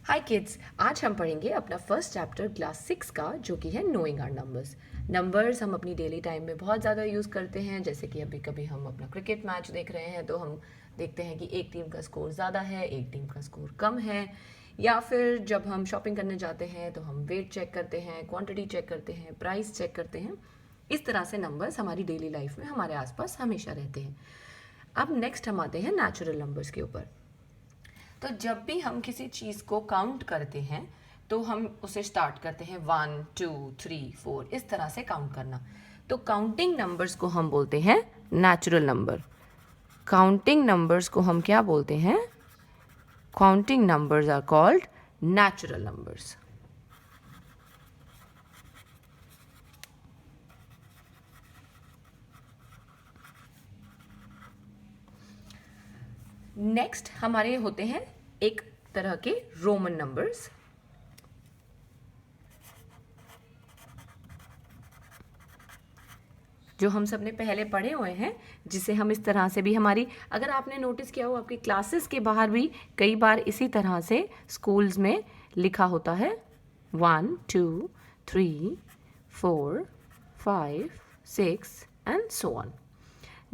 हाय kids, आज हम पढ़ेंगे अपना फर्स्ट चैप्टर क्लास 6 का, जो कि है नोइंग आवर नंबर्स। नंबर्स हम अपनी डेली टाइम में बहुत ज़्यादा यूज़ करते हैं। जैसे कि अभी कभी हम अपना क्रिकेट मैच देख रहे हैं तो हम देखते हैं कि एक टीम का स्कोर ज़्यादा है, एक टीम का स्कोर कम है। या फिर जब हम शॉपिंग करने जाते हैं तो हम वेट चेक करते हैं, क्वांटिटी चेक करते हैं, प्राइस चेक करते हैं। इस तरह से नंबर्स हमारी डेली लाइफ में हमारे आसपास हमेशा रहते हैं। अब नेक्स्ट हम आते हैं नेचुरल नंबर्स के ऊपर। तो जब भी हम किसी चीज़ को काउंट करते हैं तो हम उसे स्टार्ट करते हैं 1 2 3 4 इस तरह से काउंट करना। तो काउंटिंग नंबर्स को हम बोलते हैं नेचुरल नंबर। काउंटिंग नंबर्स को हम क्या बोलते हैं? Counting numbers are called natural numbers. Next हमारे होते हैं एक तरह के रोमन नंबर्स। जो हम सब ने पहले पढ़े हुए हैं, जिसे हम इस तरह से भी हमारी, अगर आपने नोटिस किया हो आपकी क्लासेस के बाहर भी कई बार इसी तरह से स्कूल्स में लिखा होता है 1 2 3 4 5 6 एंड सो ऑन।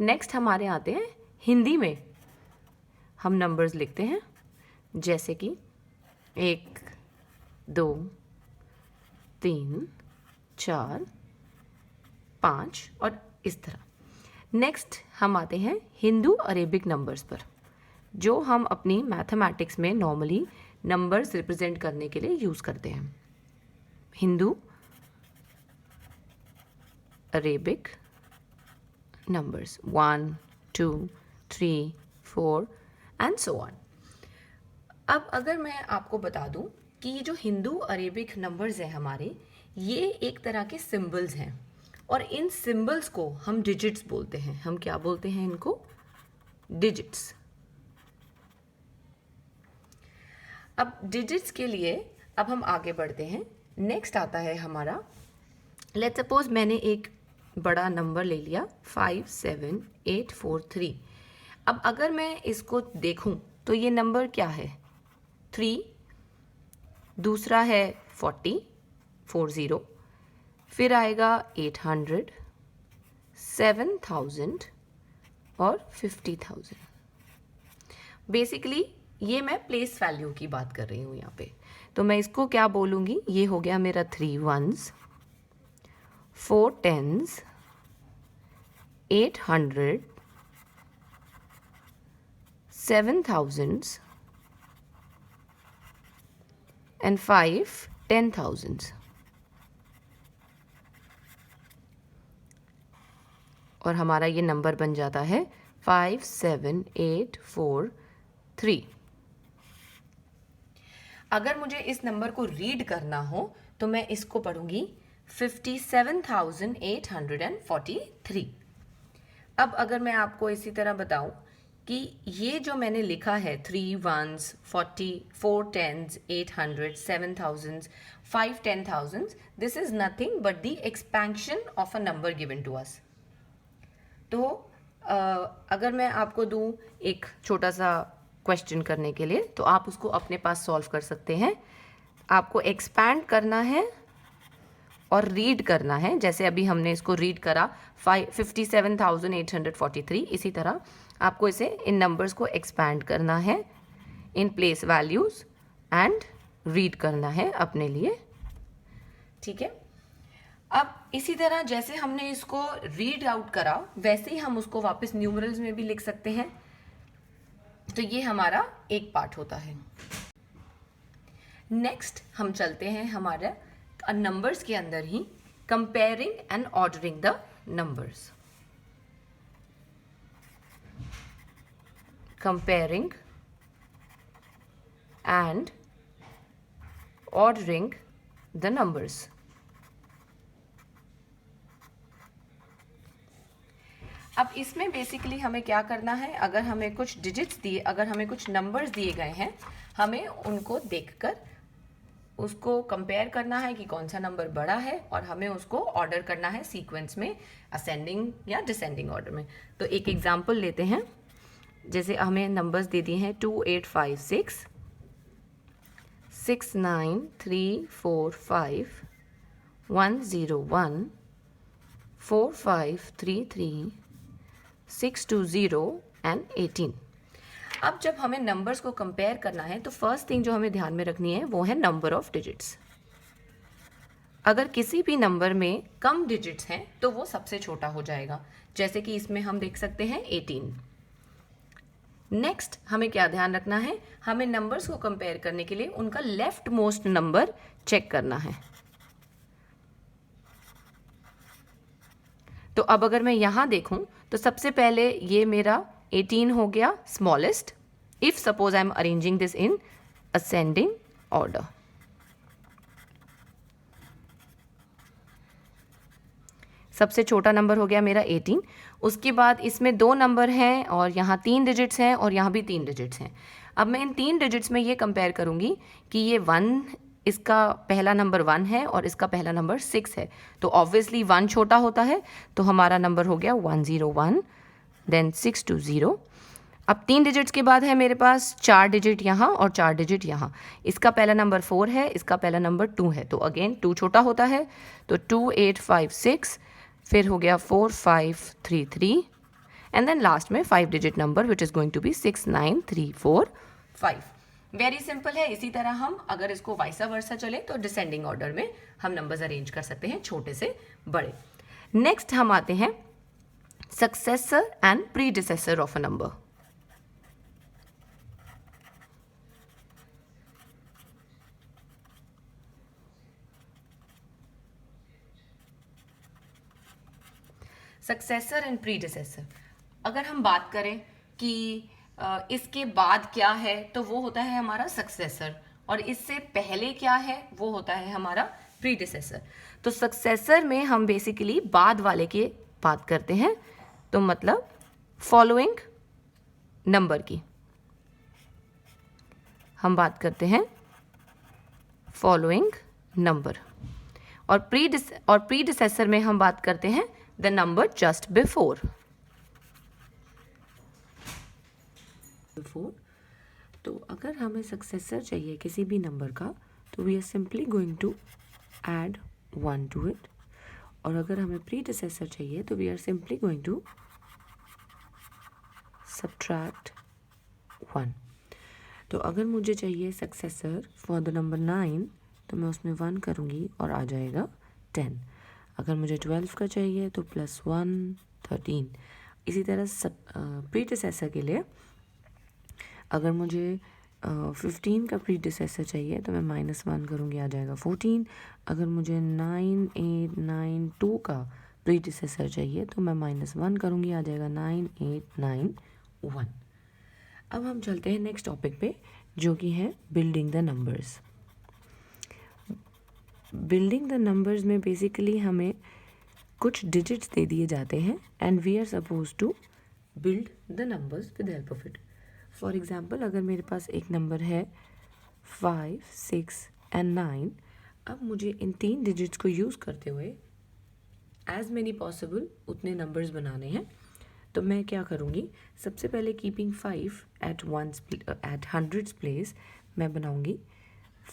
नेक्स्ट हमारे आते हैं हिंदी में हम नंबर्स लिखते हैं, जैसे कि 1 2 3 4 5 और इस तरह। नेक्स्ट हम आते हैं हिंदू अरेबिक नंबर्स पर, जो हम अपनी मैथमेटिक्स में नॉर्मली नंबर्स रिप्रेजेंट करने के लिए यूज़ करते हैं। Hindu Arabic numbers 1 2 3 4 and so on. अब अगर मैं आपको बता दूं कि ये जो हिंदू अरेबिक नंबर्स हैं हमारे, ये एक तरह के सिंबल्स हैं और इन सिंबल्स को हम डिजिट्स बोलते हैं। हम क्या बोलते हैं इनको? डिजिट्स। अब डिजिट्स के लिए अब हम आगे बढ़ते हैं। नेक्स्ट आता है हमारा, लेट्स सपोज मैंने एक बड़ा नंबर ले लिया 57843। अब अगर मैं इसको देखूं तो ये नंबर क्या है? 3, दूसरा है 40 फिर आएगा 800, 7000 और 50,000। बेसिकली ये मैं प्लेस वैल्यू की बात कर रही हूँ यहाँ पे। तो मैं इसको क्या बोलूँगी? ये हो गया मेरा 3 ones, 4 tens, 800, 7,000s and 5 10,000s। और हमारा ये नंबर बन जाता है 57843। अगर मुझे इस नंबर को रीड करना हो तो मैं इसको पढ़ूंगी 57,843। अब अगर मैं आपको इसी तरह बताऊं कि ये जो मैंने लिखा है 3 ones, 40, 4 tens, 800, 7,000, 5 10,000, this is nothing but the expansion of a number given to us. तो अगर मैं आपको दूं एक छोटा सा क्वेश्चन करने के लिए, तो आप उसको अपने पास सॉल्व कर सकते हैं। आपको एक्सपैंड करना है और रीड करना है। जैसे अभी हमने इसको रीड करा 57,843, इसी तरह आपको इसे इन नंबर्स को एक्सपैंड करना है in place values and read करना है अपने लिए। ठीक है। अब इसी तरह जैसे हमने इसको रीड आउट करा, वैसे ही हम उसको वापस न्यूमरल्स में भी लिख सकते हैं। तो ये हमारा एक पार्ट होता है। नेक्स्ट हम चलते हैं हमारे नंबर्स के अंदर ही, comparing and ordering the numbers. Comparing and ordering the numbers. अब इसमें बेसिकली हमें क्या करना है? अगर हमें कुछ डिजिट्स दिए, अगर हमें कुछ नंबर्स दिए गए हैं, हमें उनको देखकर उसको कंपेयर करना है कि कौन सा नंबर बड़ा है, और हमें उसको ऑर्डर करना है सीक्वेंस में, असेंडिंग या डिसेंडिंग ऑर्डर में। तो एक एग्जांपल लेते हैं। जैसे हमें नंबर्स दे दिए हैं 2856, 69,345, 101, 4533, 620 एंड 18। अब जब हमें नंबर्स को कंपेयर करना है तो फर्स्ट थिंग जो हमें ध्यान में रखनी है वो है नंबर ऑफ डिजिट्स। अगर किसी भी नंबर में कम डिजिट्स हैं तो वो सबसे छोटा हो जाएगा, जैसे कि इसमें हम देख सकते हैं 18। नेक्स्ट हमें क्या ध्यान रखना है, हमें नंबर्स को कंपेयर करने के लिए उनका लेफ्ट मोस्ट नंबर चेक करना है। तो अब अगर मैं यहां देखूं तो सबसे पहले ये मेरा 18 हो गया smallest, if suppose I am arranging this in ascending order. सबसे छोटा नंबर हो गया मेरा 18। उसके बाद इसमें 2 नंबर हैं और यहाँ 3 डिजिट्स हैं और यहाँ भी 3 डिजिट्स हैं। अब मैं इन 3 डिजिट्स में ये कंपेयर करूँगी कि ये 1, इसका पहला नंबर 1 है और इसका पहला नंबर 6 है, तो ऑब्वियसली 1 छोटा होता है, तो हमारा नंबर हो गया 101, देन 620। अब 3 डिजिट्स के बाद है मेरे पास 4 डिजिट यहाँ और 4 डिजिट यहाँ। इसका पहला नंबर 4 है, इसका पहला नंबर 2 है, तो अगेन 2 छोटा होता है, तो 2856, फिर हो गया 4533 एंड देन लास्ट में 5 digit number which is going to be 69345। Very simple है। इसी तरह हम अगर इसको वाइसा वर्सा चले तो डिसेंडिंग ऑर्डर में हम नंबर्स अरेंज कर सकते हैं, छोटे से बड़े। नेक्स्ट हम आते हैं successor and predecessor of a number. Successor and predecessor, अगर हम बात करें कि इसके बाद क्या है तो वो होता है हमारा सक्सेसर, और इससे पहले क्या है वो होता है हमारा प्रीडिसेसर। तो सक्सेसर में हम बेसिकली बाद वाले की बात करते हैं, तो मतलब फॉलोइंग नंबर की हम बात करते हैं, फॉलोइंग नंबर। और प्रीडिसेसर में हम बात करते हैं द नंबर जस्ट बिफोर। तो अगर हमें सक्सेसर चाहिए किसी भी नंबर का तो we are simply going to add 1 to it, और अगर हमें प्रीडिसेसर चाहिए तो we are simply going to subtract 1। तो अगर मुझे चाहिए सक्सेसर फॉर द नंबर 9 तो मैं उसमें 1 करूँगी और आ जाएगा 10। अगर मुझे 12 का चाहिए तो +1 13। इसी तरह प्रीडिसेसर के लिए अगर मुझे 15 का प्रीडिसेसर चाहिए तो मैं -1 करूँगी, आ जाएगा 14। अगर मुझे 9 8 9 2 का प्रीडिसेसर चाहिए तो मैं -1 करूँगी, आ जाएगा 9 8 9 1। अब हम चलते हैं नेक्स्ट टॉपिक पे, जो कि है building the numbers. Building the numbers में बेसिकली हमें कुछ डिजिट्स दे दिए जाते हैं and we are suppose to build the numbers with help of it. For example अगर मेरे पास एक नंबर है 5 6 एंड 9, अब मुझे इन 3 डिजिट्स को यूज़ करते हुए एज मैनी पॉसिबल उतने नंबर्स बनाने हैं। तो मैं क्या करूँगी, सबसे पहले कीपिंग 5 एट 100 प्लेस मैं बनाऊँगी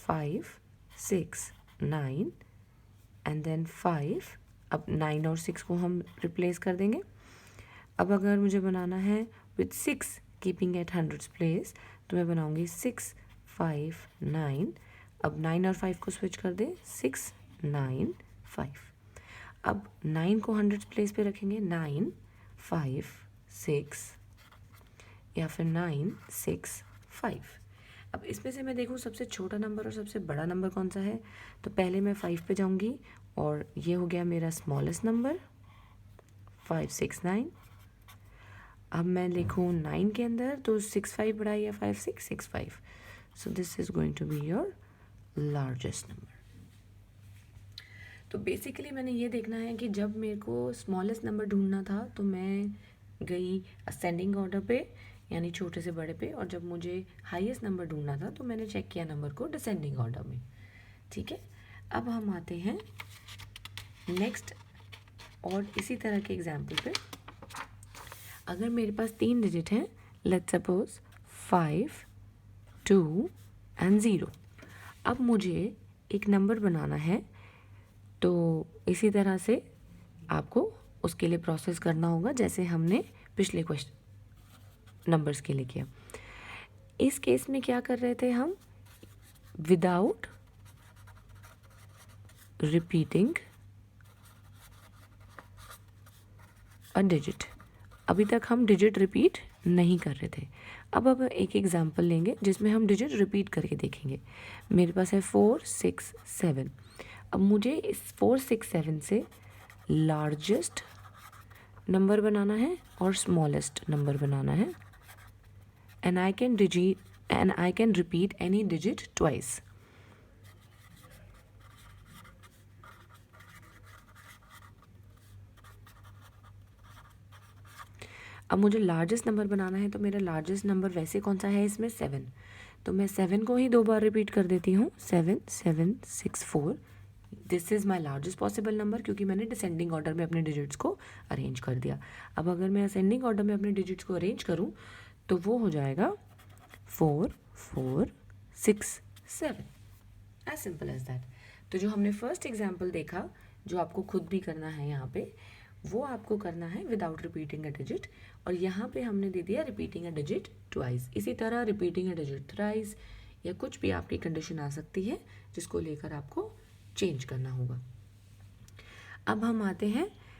5 6 9 एंड देन 5। अब 9 और 6 को हम रिप्लेस कर देंगे। अब अगर मुझे बनाना है विथ 6 कीपिंग एट 100 प्लेस तो मैं बनाऊँगी 6 5 9। अब 9 और 5 को स्विच कर दें 6 9 5। अब 9 को 100 प्लेस पे रखेंगे 9 5 6 या फिर 9 6 5। अब इसमें से मैं देखूँ सबसे छोटा नंबर और सबसे बड़ा नंबर कौन सा है, तो पहले मैं 5 पे जाऊँगी और ये हो गया मेरा स्मॉलेस्ट नंबर 5 6 9। अब मैं लिखूँ 9 के अंदर तो 6 5 बड़ा या 5 6 6 5। So this is going to be your largest number. तो बेसिकली मैंने ये देखना है कि जब मेरे को स्मॉलेस्ट नंबर ढूंढना था तो मैं गई असेंडिंग ऑर्डर पे यानी छोटे से बड़े पे, और जब मुझे हाईएस्ट नंबर ढूंढना था तो मैंने चेक किया नंबर को डिसेंडिंग ऑर्डर में। ठीक है, अब हम आते हैं नेक्स्ट और इसी तरह के एग्जाम्पल पे। अगर मेरे पास 3 डिजिट हैं, लेट्स सपोज 5 2 एंड 0। अब मुझे एक नंबर बनाना है, तो इसी तरह से आपको उसके लिए प्रोसेस करना होगा जैसे हमने पिछले क्वेश्चन नंबर्स के लिए किया। इस केस में क्या कर रहे थे हम, विदाउट रिपीटिंग अ डिजिट। अभी तक हम डिजिट रिपीट नहीं कर रहे थे। अब एक एग्जांपल लेंगे जिसमें हम डिजिट रिपीट करके देखेंगे। मेरे पास है 4 6 7। अब मुझे इस 4 6 7 से लार्जेस्ट नंबर बनाना है और स्मॉलेस्ट नंबर बनाना है, and I can repeat any digit twice. अब मुझे लार्जेस्ट नंबर बनाना है, तो मेरा लार्जेस्ट नंबर वैसे कौन सा है इसमें, 7। तो मैं 7 को ही 2 बार रिपीट कर देती हूँ, 7 7 6 4। This is my largest possible number, क्योंकि मैंने डिसेंडिंग ऑर्डर में अपने डिजिट्स को अरेंज कर दिया। अब अगर मैं असेंडिंग ऑर्डर में अपने डिजिट्स को अरेंज करूँ तो वो हो जाएगा 4 4 6 7, एज सिंपल एज दैट। तो जो हमने फर्स्ट एग्जाम्पल देखा, जो आपको खुद भी करना है यहाँ पे, वो आपको करना है विदाउट रिपीटिंग अ डिजिट, और यहाँ पे हमने दे दिया रिपीटिंग अ डिजिट ट्वाइस। इसी तरह रिपीटिंग अ डिजिट थ्राइस, या कुछ भी आपकी कंडीशन आ सकती है जिसको लेकर आपको चेंज करना होगा। अब हम आते हैं